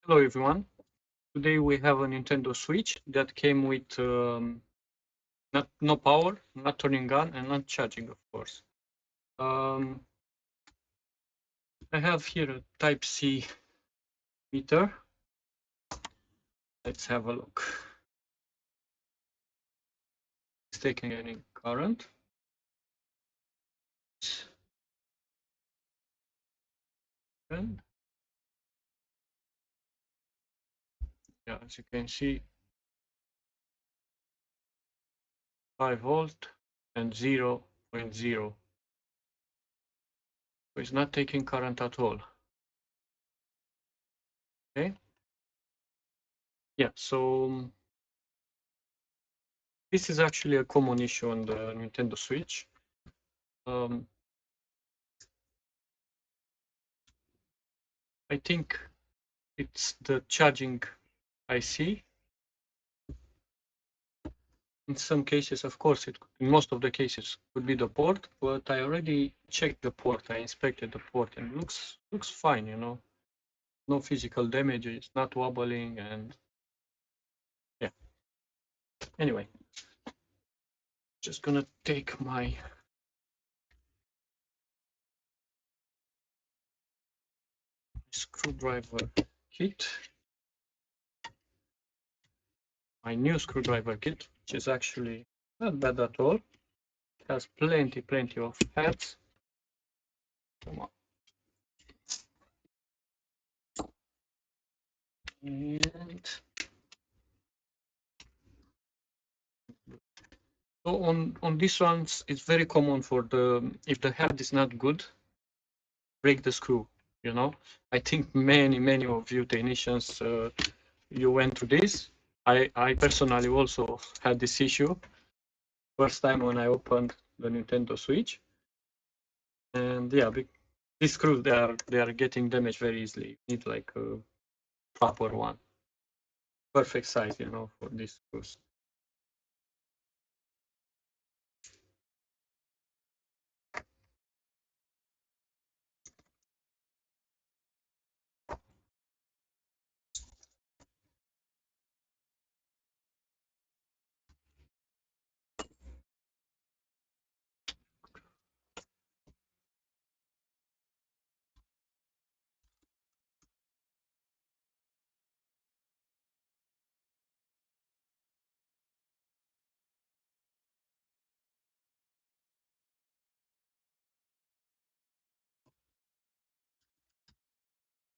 Hello everyone. Today we have a Nintendo Switch that came with no power, not turning on, and not charging, of course. I have here a Type-C meter. Let's have a look. It's taking any current. And yeah, as you can see, 5 volt and 0.0. So it's not taking current at all. Okay. Yeah, so this is actually a common issue on the Nintendo Switch. I think it's the charging IC. In some cases, of course, in most of the cases could be the port, but I already checked the port. I inspected the port and looks fine, you know. No physical damage, it's not wobbling, and yeah. Anyway, just gonna take my screwdriver kit, my new screwdriver kit, which is actually not bad at all. It has plenty of heads. Come on. And so on these ones, it's very common for if the head is not good, break the screw. You know, I think many of you technicians, you went through this. I personally also had this issue first time when I opened the Nintendo Switch, and yeah, these screws they are getting damaged very easily. You need like a proper one, perfect size, you know, for these screws.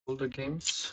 All the games.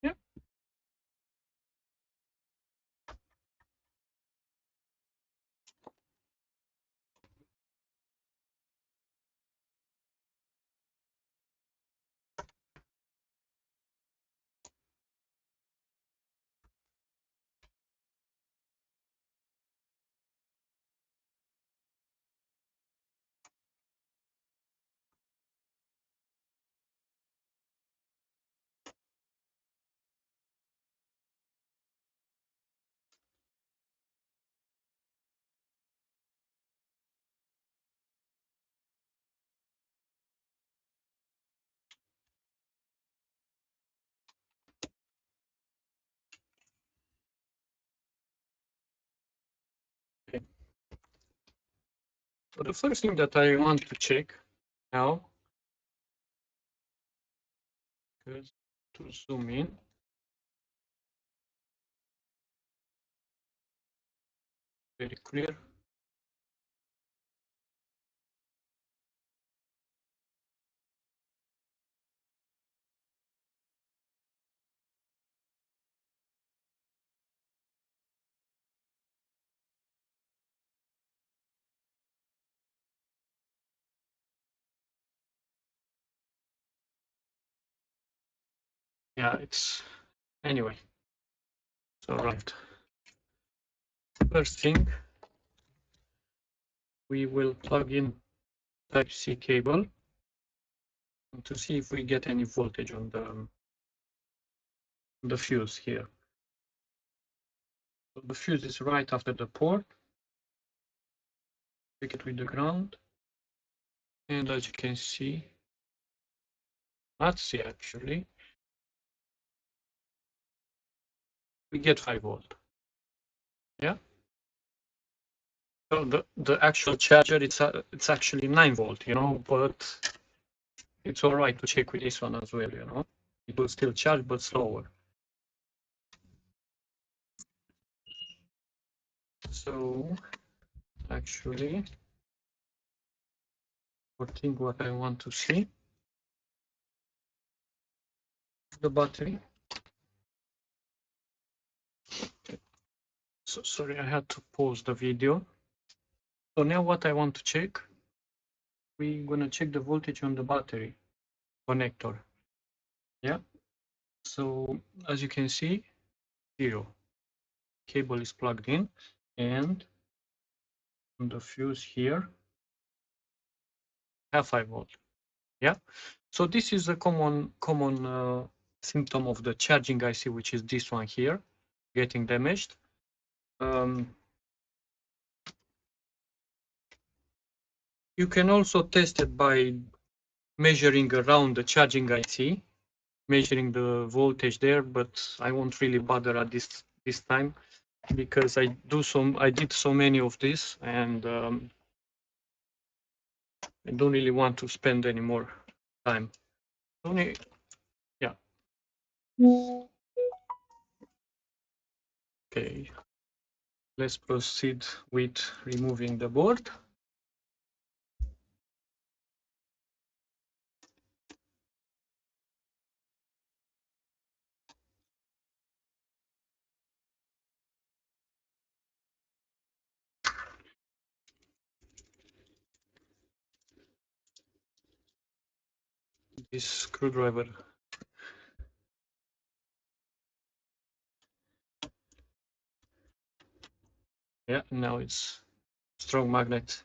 Yeah. Okay. So the first thing that I want to check now is to zoom in. Very clear. yeah, it's anyway. So right. First thing, we will plug in Type-C cable to see if we get any voltage on the fuse here. So the fuse is right after the port. Check it with the ground. And as you can see, let's see actually, we get 5 volt. Yeah. So the actual charger, it's actually 9 volt, you know, but it's all right to check with this one as well, you know. It will still charge, but slower. So actually, I think what I want to see, the battery. So sorry, I had to pause the video. So now what I want to check, we're gonna check the voltage on the battery connector. Yeah. So as you can see, 0. Cable is plugged in, and on the fuse here, have 5 volt. Yeah. So this is a common symptom of the charging IC, which is this one here, getting damaged. You can also test it by measuring around the charging IC, measuring the voltage there, but I won't really bother at this time because I did so many of this, and I don't really want to spend any more time. Only, yeah. Okay. Let's proceed with removing the board. This screwdriver. Yeah, now it's strong magnetized.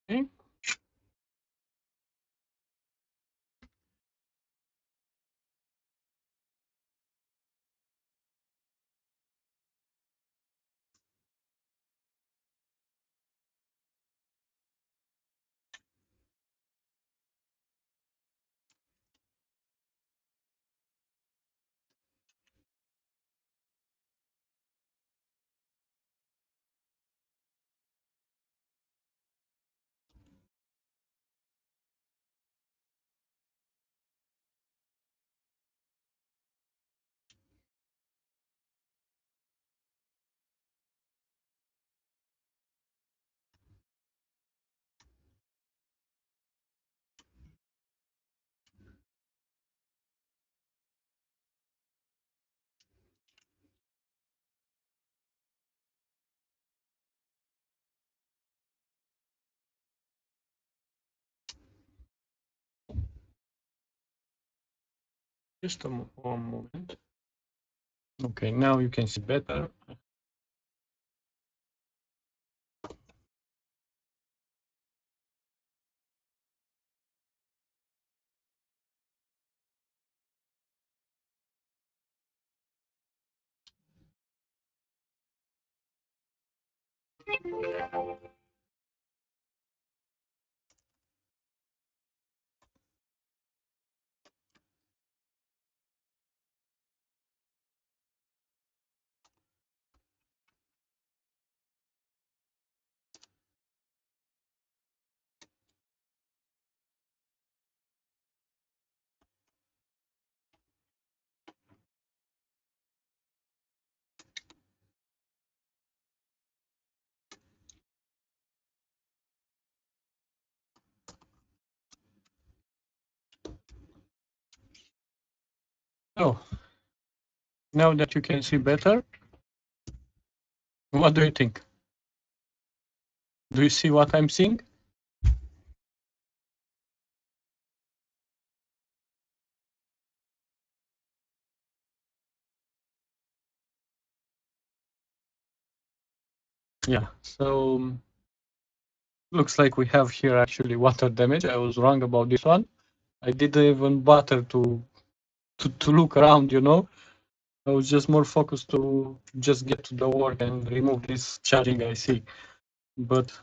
Okay. Just one moment. Okay, now you can see better. So now that you can see better, what do you think? Do you see what I'm seeing? Yeah, so looks like we have here actually water damage. I was wrong about this one. I didn't even bother to look around, you know. I was just more focused to just get to the work and remove this charging IC. But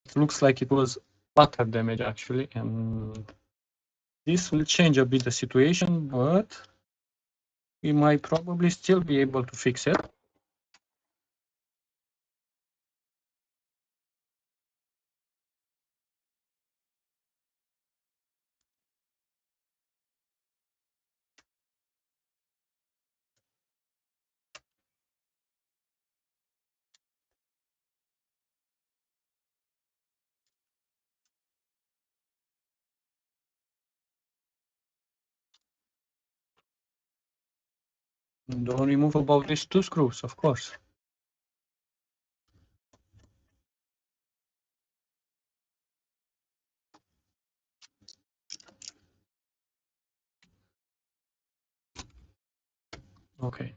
it looks like it was water damage actually, and this will change a bit the situation, but we might probably still be able to fix it. Don't remove about these two screws, of course. Okay.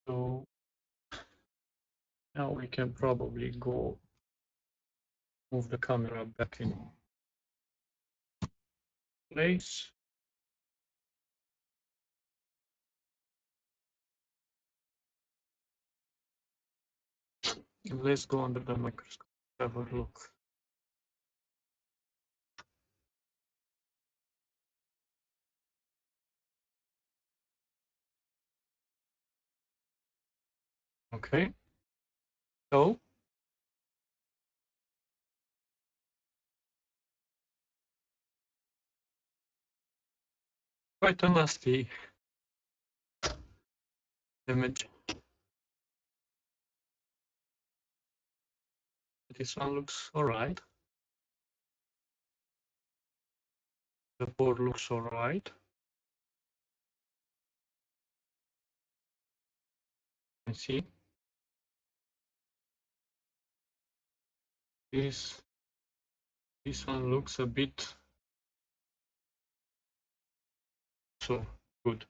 So now we can probably go move the camera back in place. Let's go under the microscope, have a look. Okay. So quite a nasty image. This one looks alright. The board looks alright. I see. This one looks a bit so good.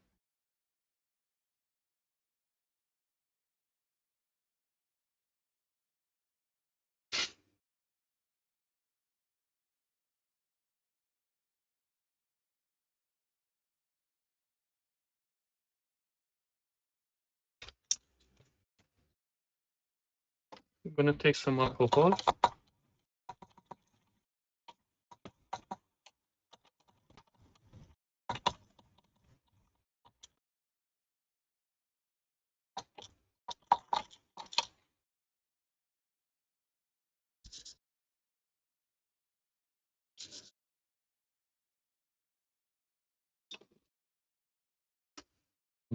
I'm gonna take some alcohol.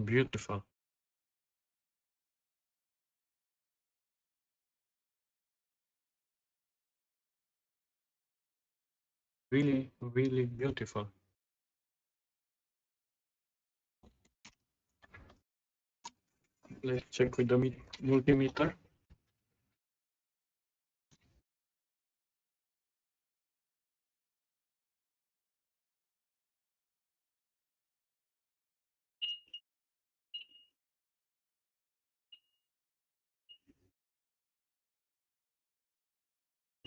Beautiful. Really, really beautiful. Let's check with the multimeter.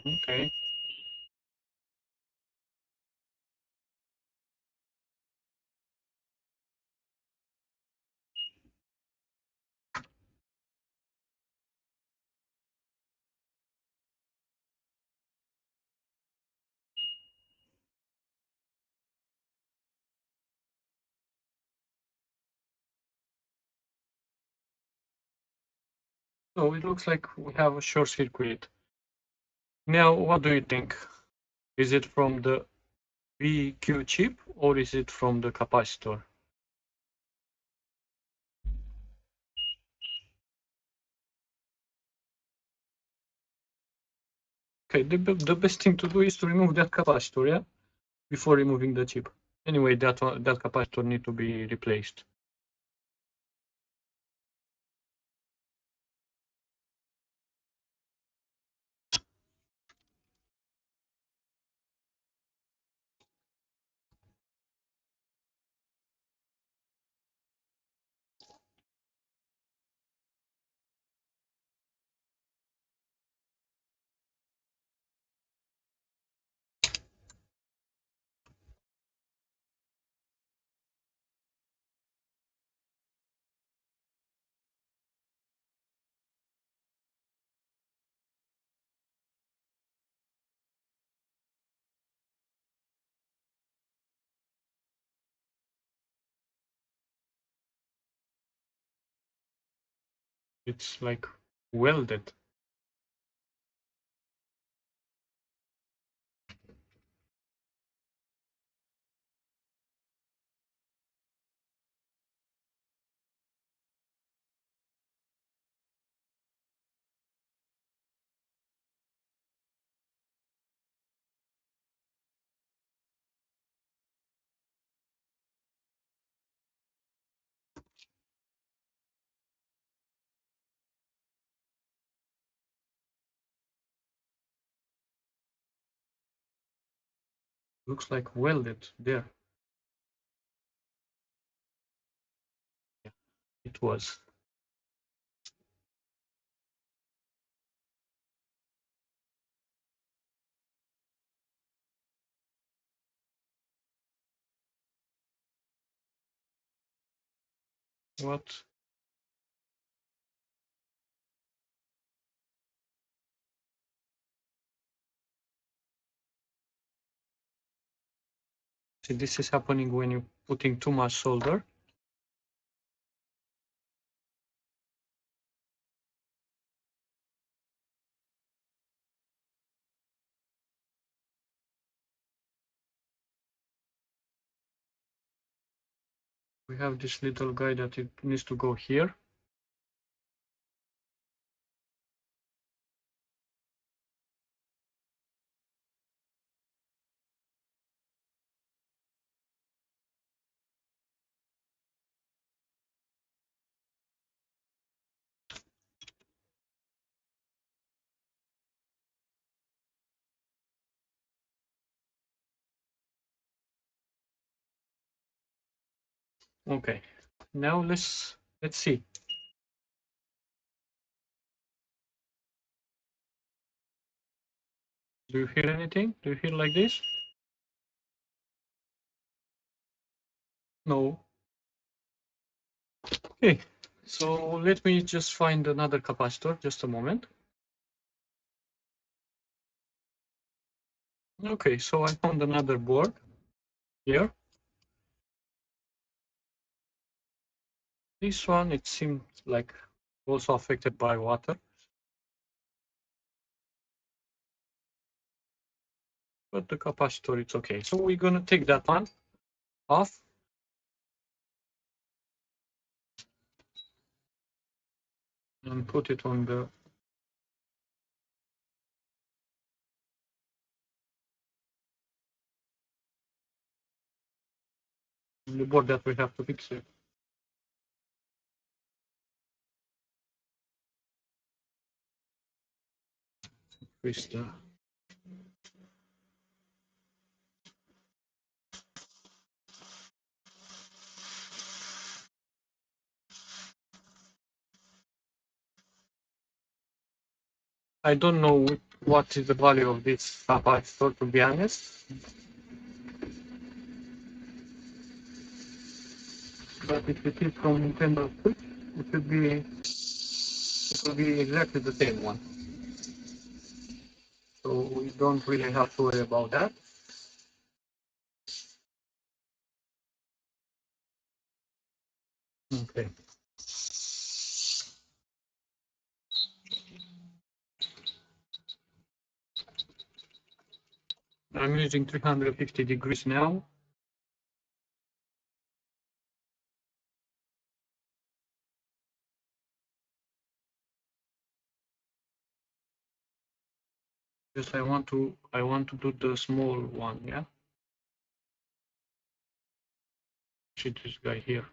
Okay. So it looks like we have a short circuit. Now, what do you think? Is it from the VQ chip or is it from the capacitor? Okay, the best thing to do is to remove that capacitor, yeah? Before removing the chip. Anyway, that capacitor need to be replaced. It's like welded. Looks like welded there. Yeah, it was. What? See, this is happening when you're putting too much solder. We have this little guy that it needs to go here. Okay, now let's see. Do you hear anything? Do you hear like this? No. Okay, so let me just find another capacitor, just a moment. Okay, so I found another board here. This one, it seemed like also affected by water. But the capacitor, it's okay. So we're gonna take that one off. And put it on the board that we have to fix it. Twist. I don't know what is the value of this capacitor, to be honest. But if it is from Nintendo Switch, it will be exactly the same one. So we don't really have to worry about that. Okay. I'm using 350 degrees now. Because I want to do the small one, yeah. See this guy here.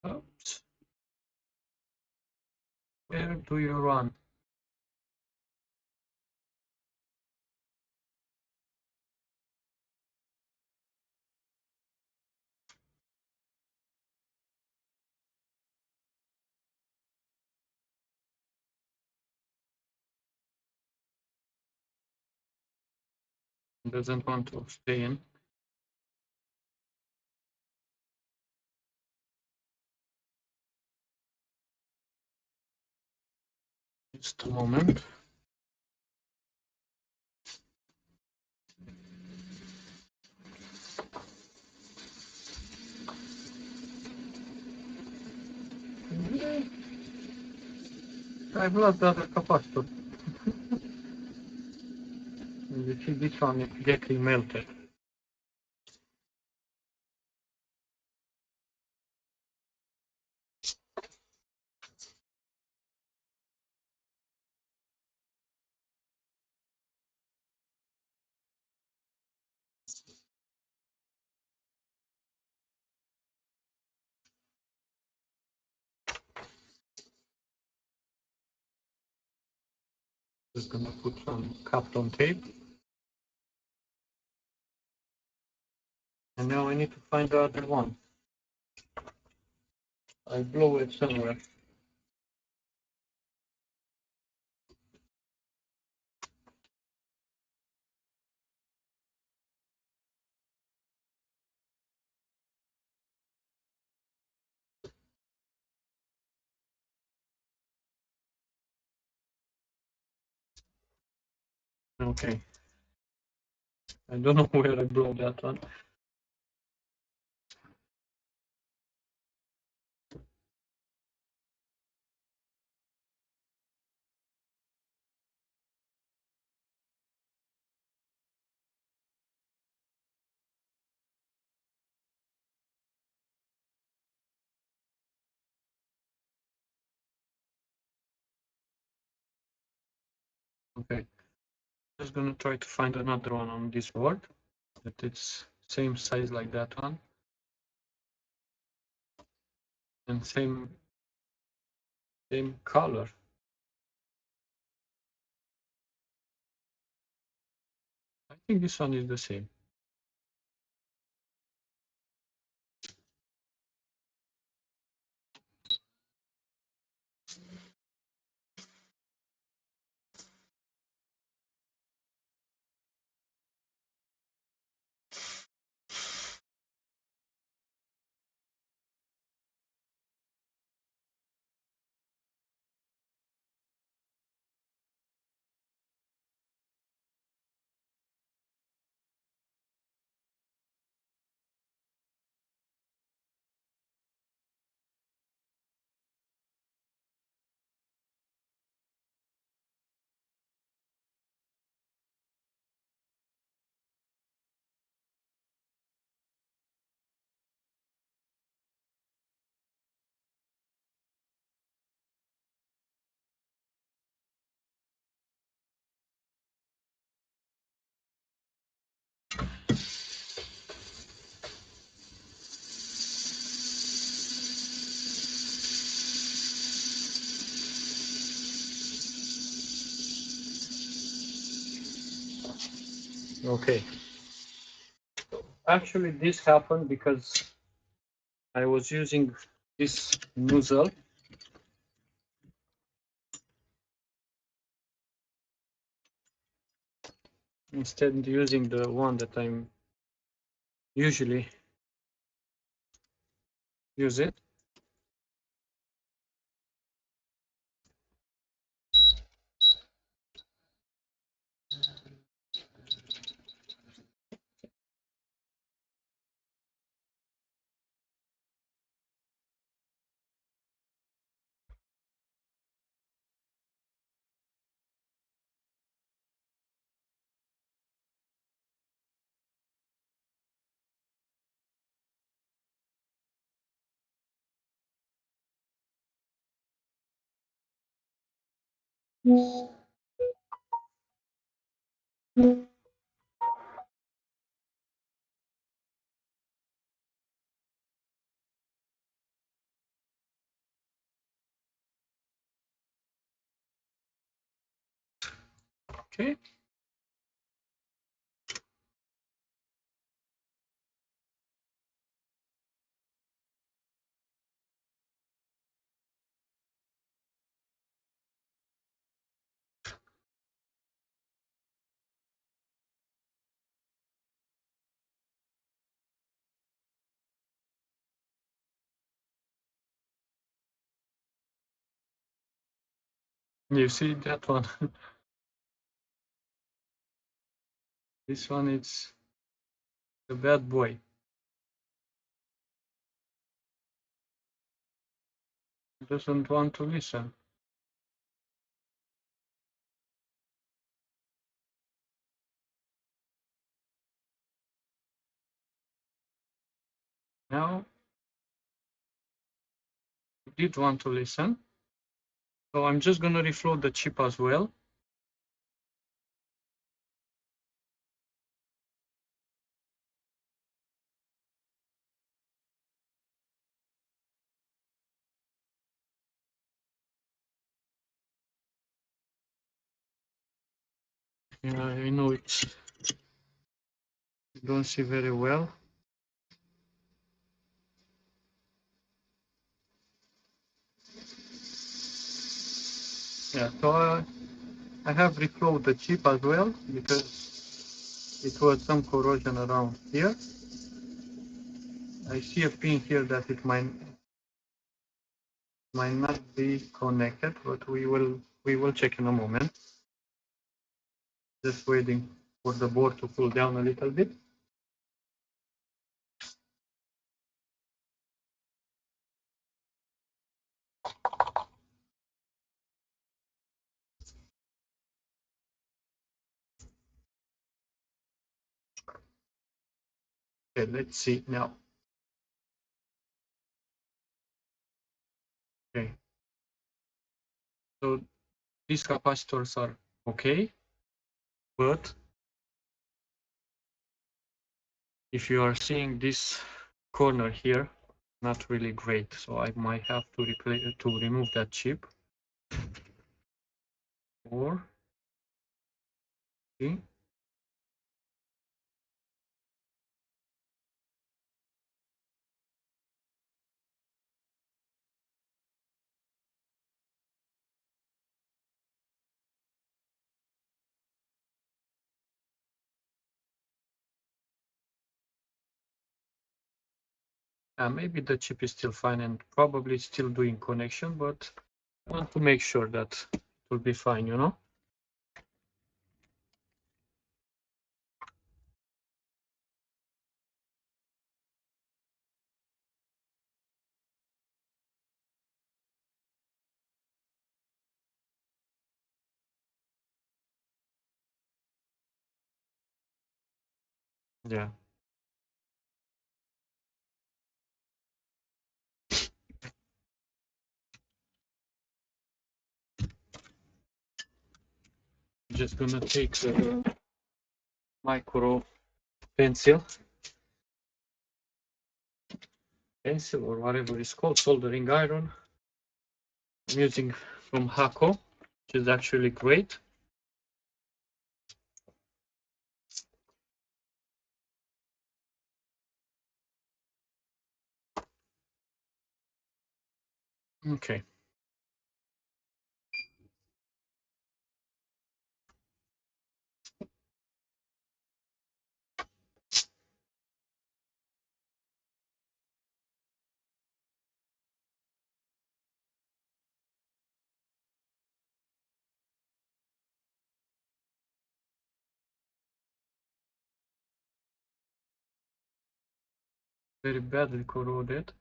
Oops. Where do you run? Doesn't want to stay in. Just a moment. I've lost the other capacitor. You see, this one is getting melted. Just gonna put some Kapton tape. And now I need to find the other one. I blow it somewhere. Okay. I don't know where I blow that one. Okay. Just gonna try to find another one on this board that it's same size like that one and same color. I think this one is the same. Okay. Actually, this happened because I was using this nozzle instead of using the one that I'm usually use it. Okay. You see that one? This one is the bad boy. Doesn't want to listen. Now, he did want to listen. So I'm just going to refloat the chip as well. Yeah, I know it's, you don't see very well. Yeah, so I have reflowed the chip as well because it was some corrosion around here. I see a pin here that it might not be connected, but we will check in a moment. Just waiting for the board to cool down a little bit. Okay, let's see now. Okay, so these capacitors are okay, but if you are seeing this corner here, not really great. So I might have to remove that chip. Or see, maybe the chip is still fine and probably still doing connection, but I want to make sure that it will be fine, you know? Yeah. Just gonna take the micro pencil or whatever it's called, soldering iron. I'm using from Hako, which is actually great. Okay. Very badly corroded.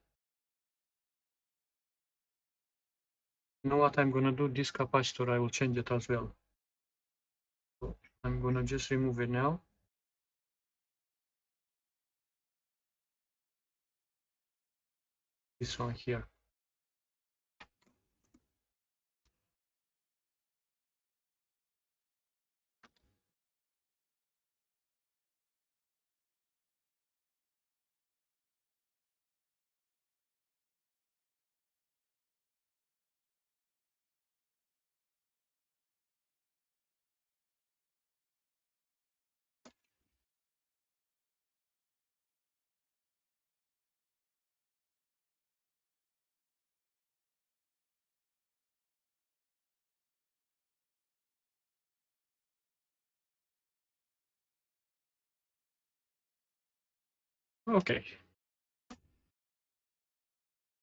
You know what I'm gonna do? This capacitor, I will change it as well. So I'm gonna just remove it now. This one here. Okay.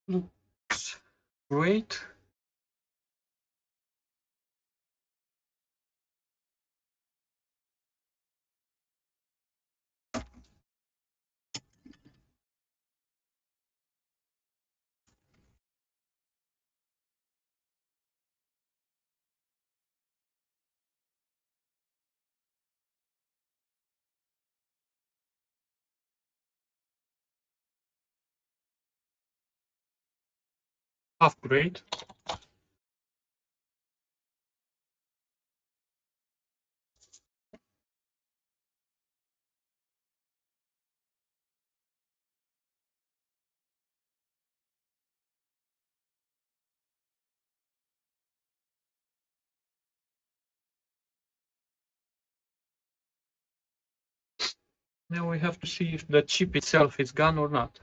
Looks great. Half great. Now we have to see if the chip itself is gone or not.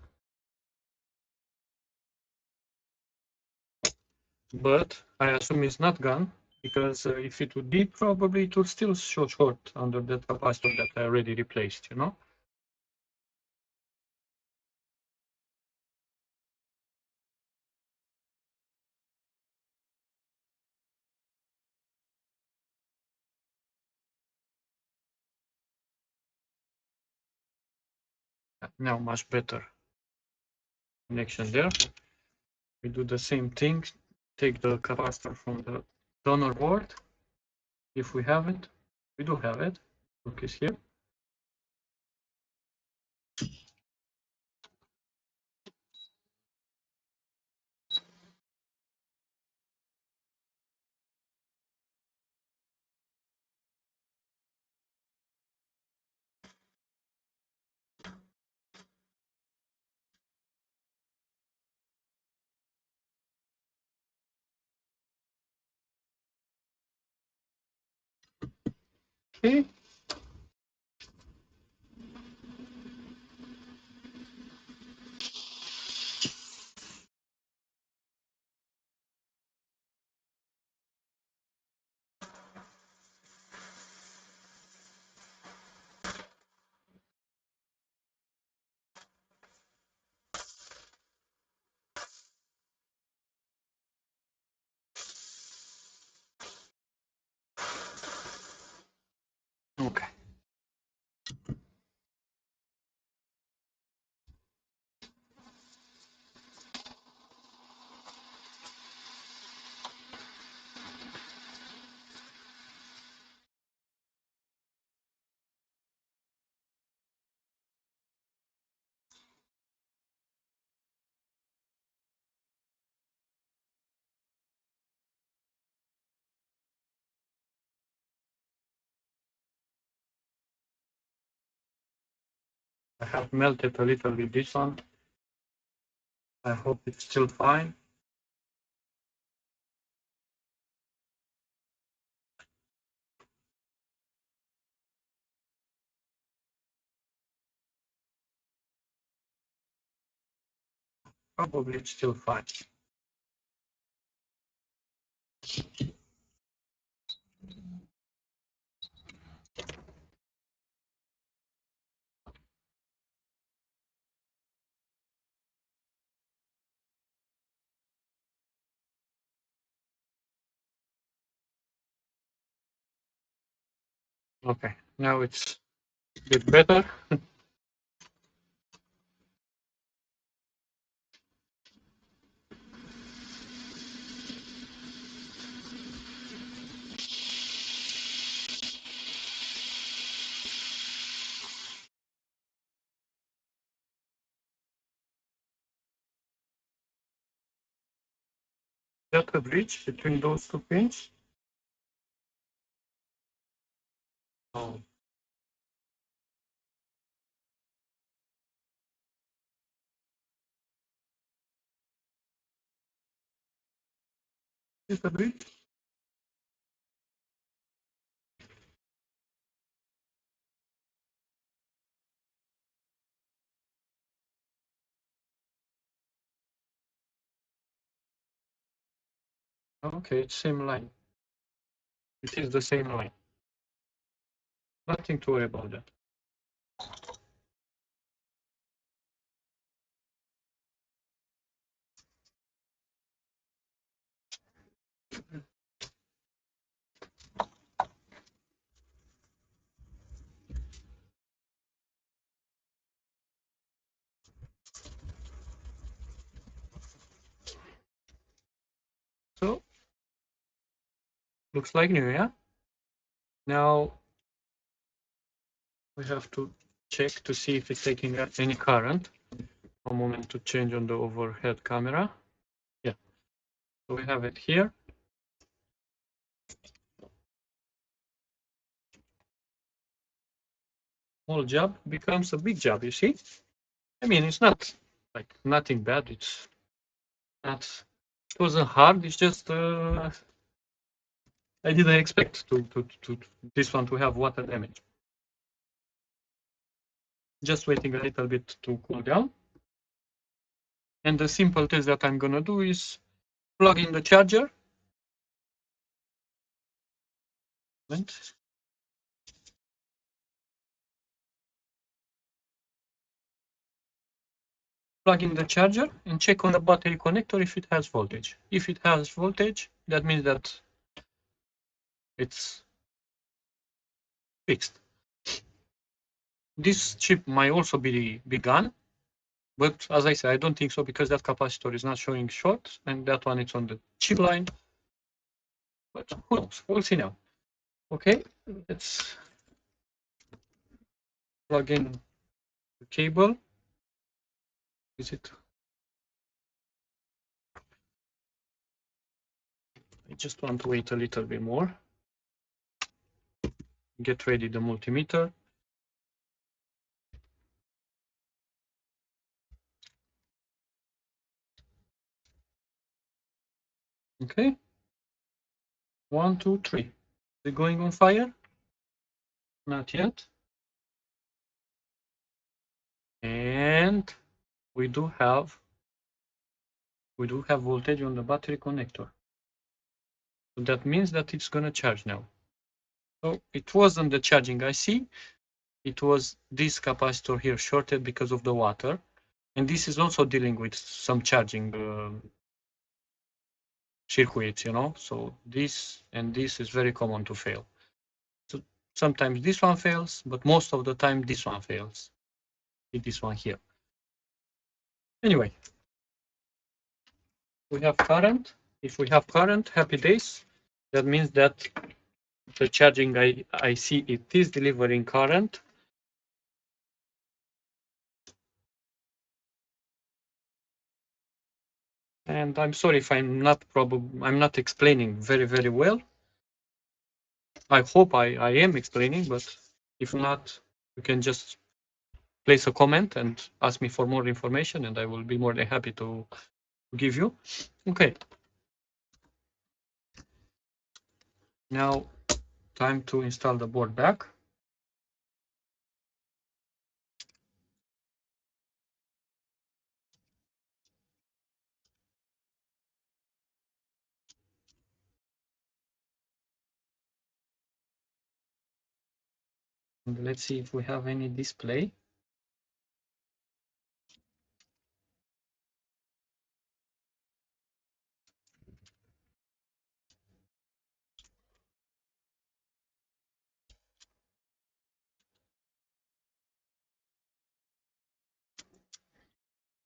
But I assume it's not gone, because if it would be, probably it would still show short under that capacitor that I already replaced, you know? Now much better connection there. We do the same thing, take the capacitor from the donor board, if we have it. We do have it. Look, is here. Okay. Okay. I have melted a little bit this one. I hope it's still fine. Probably it's still fine. Okay, now it's a bit better. That a bridge between those two pins? Oh, is a bridge? Okay, it's same line. It is the same line. Nothing to worry about that. So looks like new, yeah? Now we have to check to see if it's taking any current. A moment to change on the overhead camera. Yeah, so we have it here. Small job becomes a big job, you see? I mean, it's not like nothing bad. It's not, it wasn't hard. It's just, I didn't expect to this one to have water damage. Just waiting a little bit to cool down. And the simple test that I'm gonna do is plug in the charger. Plug in the charger and check on the battery connector if it has voltage. If it has voltage, that means that it's fixed. This chip might also be gone, but as I said, I don't think so because that capacitor is not showing short and that one is on the chip line. But who knows? We'll see now. Okay, let's plug in the cable. Is it? I just want to wait a little bit more. Get ready the multimeter. Okay. 1, 2, 3. Is it going on fire? Not yet. And we do have voltage on the battery connector. So that means that it's gonna charge now. So it wasn't the charging IC, it was this capacitor here shorted because of the water. And this is also dealing with some charging circuits, you know. So this and this is very common to fail. So sometimes this one fails, but most of the time this one fails. This one here. Anyway, we have current. If we have current, happy days. That means that the charging IC, it is delivering current. And I'm sorry if I'm not explaining very well. I hope I am explaining, but if not, you can just place a comment and ask me for more information, and I will be more than happy to give you. Okay. Now, time to install the board back. And let's see if we have any display.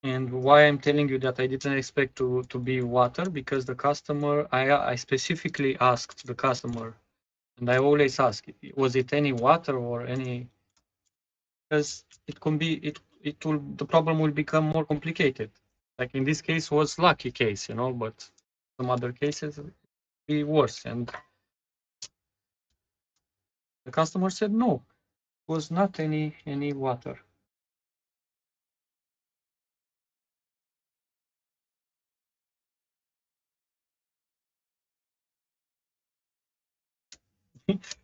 And why I'm telling you that I didn't expect to be water, because the customer, I specifically asked the customer, and I always ask, was it any water or any, because it can be, it will, the problem will become more complicated. Like in this case was lucky case, you know, but some other cases be worse. And the customer said no, it was not any water.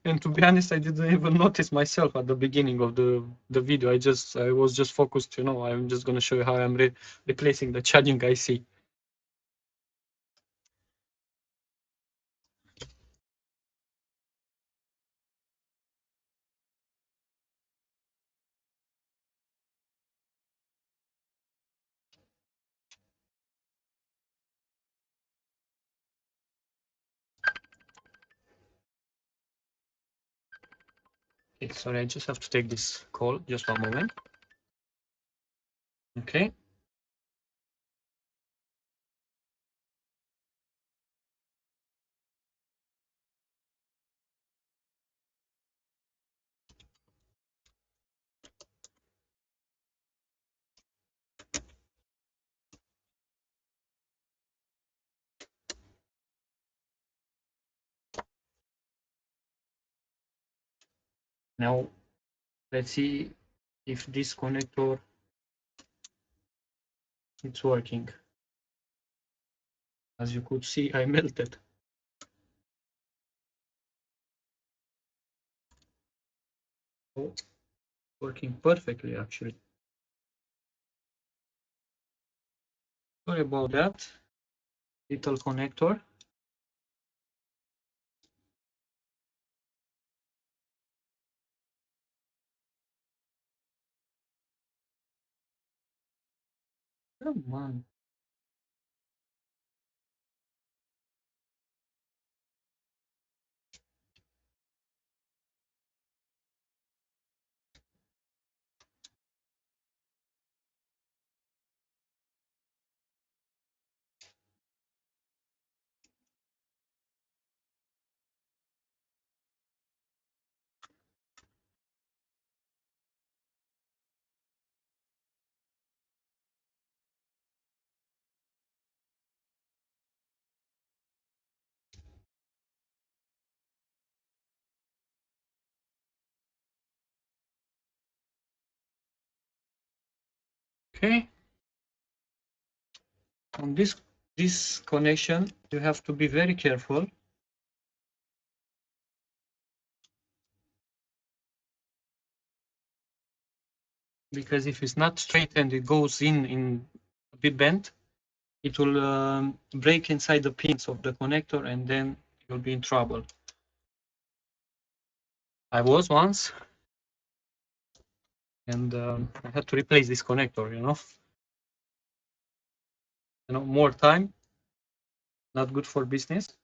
And to be honest, I didn't even notice myself at the beginning of the video. I was just focused, you know, I'm just going to show you how I'm replacing the charging IC. Okay, sorry, I just have to take this call. Just one moment. Okay. Now let's see if this connector is working. As you could see, I melted. Oh, working perfectly actually. Sorry about that. Little connector. Come on. Okay. On this connection, you have to be very careful. Because if it's not straight and it goes in a bit bent, it will break inside the pins of the connector and then you'll be in trouble. I was once, and I had to replace this connector, you know, more time, not good for business.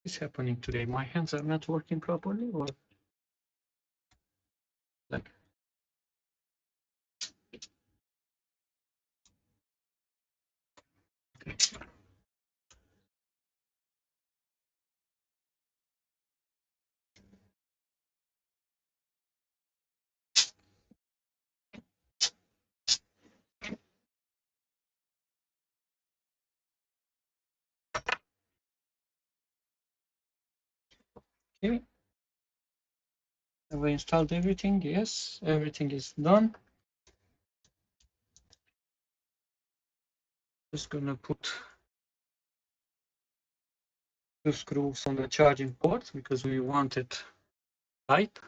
What's happening today? My hands are not working properly, or like, okay. Have I installed everything? Yes, everything is done. Just gonna put two screws on the charging port because we want it tight.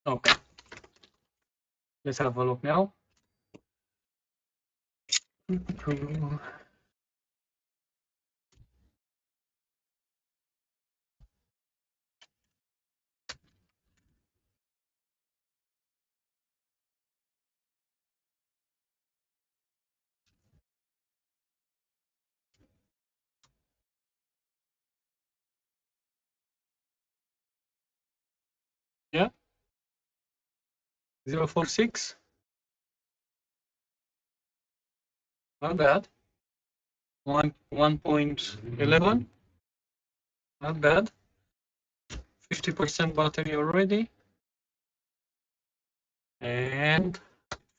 Okay, let's have a look now. 0.46. Not bad. 1.11. Not bad. 50% battery already. And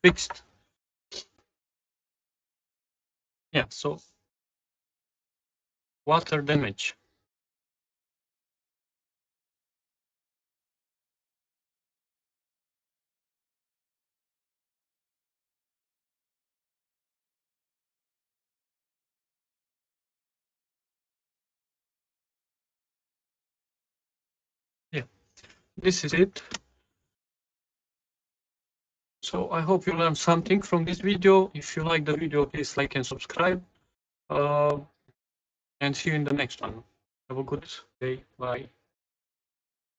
fixed. Yeah, so water damage. Yeah, this is it. So I hope you learned something from this video. If you like the video, please like and subscribe. And see you in the next one. Have a good day. Bye.